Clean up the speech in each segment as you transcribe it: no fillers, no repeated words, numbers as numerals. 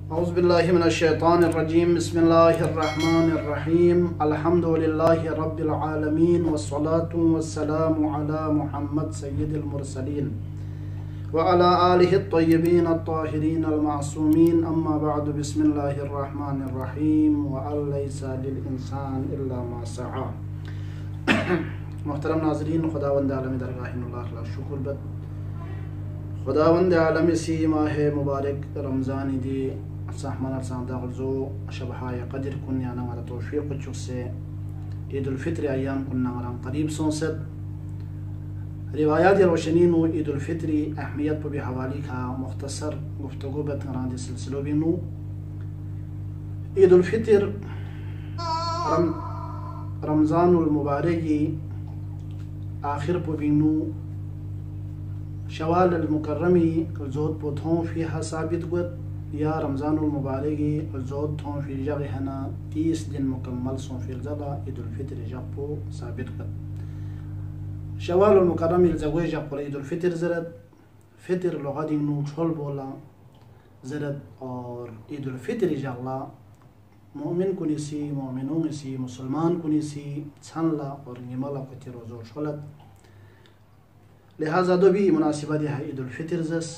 औज़ुबिल्लाहि मिनश्शैतानिर्रजीम बिस्मिल्लाहिर्रहमानिर्रहीम अल्हम्दुलिल्लाहि रब्बिल आलमीन वस्सलातु वस्सलामु अला मुहम्मद सय्यिदिल मुरसलीन व अला आलिहि त्तय्यिबीन अत्ताहिरीन अलमासूमीन अम्मा बअद बिस्मिल्लाहिर्रहमानिर्रहीम व अलैसा लिल इंसान इल्ला मा सआ। मोहतरम नाज़रीन, खुदावंद आलम दरगाह शुक्र बद खुदावंद आलम सी माह मुबारक रमज़ान दी सहमन सादो शबहाय कदर कुन या नंगा तौफीक चुसे ईद उल फित्र अयाम कुन नंगा करीब सोसद रिवायात रोशनी नु ईद उल फित्री अहमियत पर भी हवाली का मुख्तसर गुफ्तगू बतरान सिलसिलो भी नु ईद उल फित्र रमज़ान उल मुबारकी आखिर पर भी नु शवाल अल मुकर्रमी जोत पोथों फीहा साबित गुत या रमज़ान उल मुबारकी जोत थों फी जगह है ना 30 दिन मुकम्मल सों फिर ज़ला ईद उल फित्र जपो साबित गुत शवाल उल मुकर्रमी जगह जपो ईद उल फित्र ज़रत फित्र लुग़ाती नु छोल बोला ज़रत और ईद उल फित्र जगला मोमिन कुनिसी मोमिनों सी मुसलमान कुनिसी छनला और निमला कुति रोज़ो छोलत लिहाजा दो भी मुनासिबत है ईद उल फित्र जस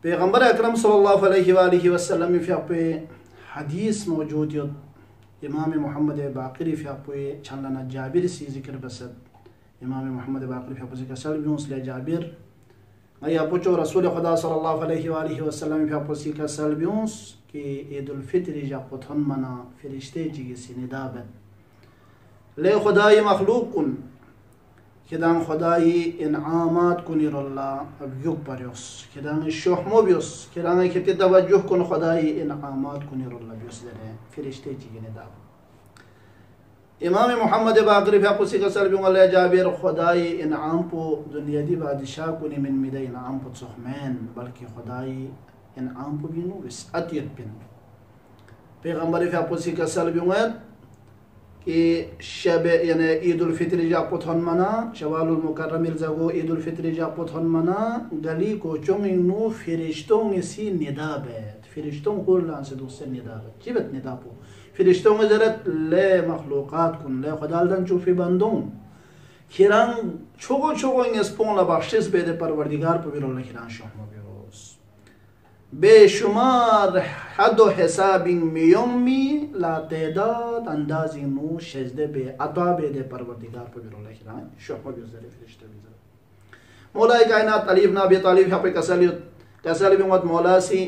पैगम्बर अकरम सल्लल्लाहु अलैहि वसल्लम पे हदीस मौजूद यो इमाम मोहम्मद बाक़री फ़े छलना जाबिर सी ज़िक्र बसद इमाम मोहम्मद बाक़री फ़े सल बियोंसले जाबिर या पुचो रसूल खुदा सल्लल्लाहु अलैहि वसल्लम फ़े का सल बियोंस कि ईद उल फित्र जा पुथन मना फरिश्ते जी सी निदाबत ले खुदाई मखलूक कुन किदान खुदाई इनामात कुनिरल्ला अब युग परियोस किदान शोहमो बियोस किदान किते तवज्जुह कुन खुदाई इनामात कुनिरल्ला बियोस दे फरिश्ते जी ने दा इमाम मोहम्मद बाक़री फ़े का सल बियों जाबिर खुदाई इनाम पो दुनिया दी बादशाह कुनि मिन मिदे इनाम पो सुखमैन बल्कि खुदाई इनाम पो बिनु विसअतियत बिन पैगंबर फ़े का सल बियों कि शब यानी ईद उल फित्र जा पुथन मना शवाल उल मुकर्रम जगो ईद उल फित्र जा पुथन मना गली को चोंगिनु फरिश्तों में सी निदाबत फरिश्तों को लान से दूसरे निदाबत जीवत निदापो फरिश्तों में जरत ले मखलूकात कुन ले खुदालदन चूफी बंदों खिरंग छोगो छोगो इंगे स्पोंग ला बख्शिश बेदे परवरदिगार पर बिरो लखिरान शोहमो बिरोस बेशुमार हद व हिसाबिंग मियम्मी ला तेदाद अंदाज़ी नु शजदे बे अता बेदे परवरदिगार पर बिरो लखिरान शोहमो बिरोस फरिश्ते बिरो मौला कायनात अली इब्न अबी तालिब यहाँ पे कसल भी मत मौला सी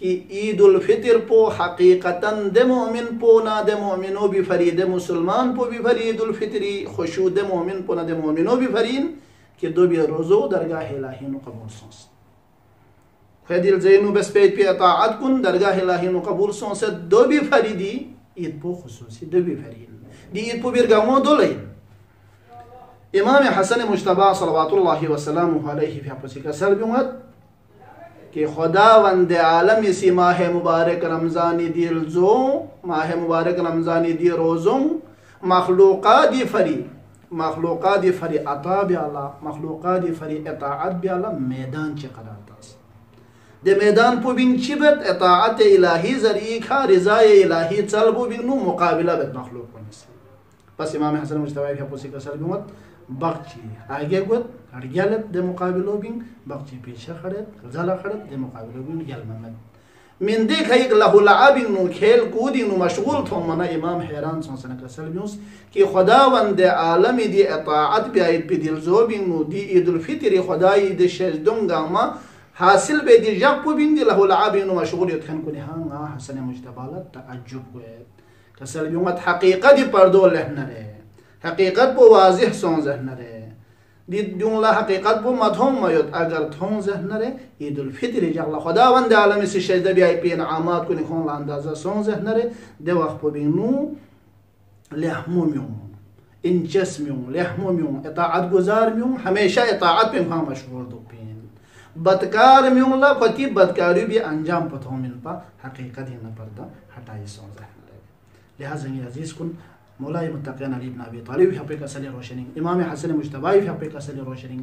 कि ईद उल फित्र पो हकीकतन दे मोमिन पो ना दे मोमिनो भी फरी दे मुसलमान पो भी फरी ईद उल फित्री खुशू दे मोमिन पो ना दे मोमिनो भी फरीन कि दो भी रोज़ो दरगाह इलाही नु कबूल सोस दिल जैनु बस पे अताअत कुन दरगाह इलाही नु कबूल सोस दो भी फरी दी ईद पो खुसूसी दो भी फरीन दी ईद पो बिरगामो दो लइन इमाम हसन मुज्तबा सल्लल्लाहु वसल्लम अलैहि फ़े का सल बियों कि खुदावंद आलम इसी माह मुबारक रमज़ानी दिल जो माह मुबारक रमज़ानी दी रोज़ों मखलूक़ात फरी अता ब्याला मखलूक़ात फरी इताअत ब्याला मैदान च करार दास दे मैदान पो बिन चिबत इताअत इलाही जरी खा रिज़ाए इलाही चलबो बिनु मुकाबिला बद मखलूक बस इमाम हसन मुज्तबा फ़े का सल बियों बख्ची आगे गुत हड़गलत दे मुकाबिलो बिन बख्ची पीछे खड़े जला खड़े दे मुकाबिलो बिन गल ममद मिन देख एक लहुलाबिन नु खेल कूदी नु मशगूल थो मना इमाम हैरान सोसन का सलबियोस कि खुदावंद आलम दी इताअत पे आयत पे दिल जो बिन नु दी ईद उल फित्र खुदाई दे शजदुंगा मा हासिल बे दी जब बिन दी लहुलाबिन नु मशगूल यथन को हां हसन मुज्तबा तअज्जुब को का सलबियोस हकीकत पर्दो लहन रे हकीकत पो वाजिह सों जहन रे दी जुमला हकीकत पो मधों मयत अगर थों जहन रे ईद उल फित्र जगला खुदावंद आलम से शजदा भी आई पे इनामात को निखों ला अंदाजा सों जहन रे दे वक्त पो बिनु लहमुमियों इंचस्मियों लहमुमियों इताअत गुजार मियों हमेशा इताअत पे वहां मशहूर दो पेन बदकार मियों ला पति बदकारी भी अंजाम पथों मिल पा हकीकत ही न पर्दा हटाई सों जहन रे लिहाजा अजीज कुन मौला मुत्तक़ीन अली इब्न अबी तालिब फ़े का सल रोशनी इमाम हसन मुज्तबा फ़े का सल रोशनी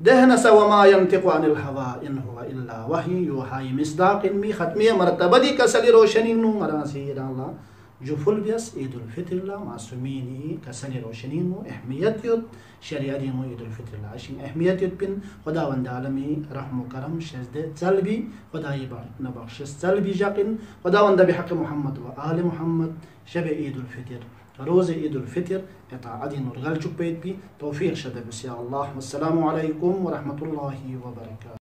دهنس وما ينطق عن الهوى إن هو إلا وحي يوحى مصداق مي ختمية مرتبة دي كسل روشني نو مراسي الله جفل بيس عيد الفطر لا معصوميني كسل روشني نو أهمية يد شريعة دي نو عيد الفطر لا عشان أهمية يد بين خدا وند عالمي رحم وكرم شزد سلبي خدا يبار نبخش سلبي جاكن خدا وند بحق محمد وآل محمد شبه عيد الفطر روز عيد الفطر اطاعة نرغل جبيت بي توفيق شدب يا الله والسلام عليكم ورحمة الله وبركاته.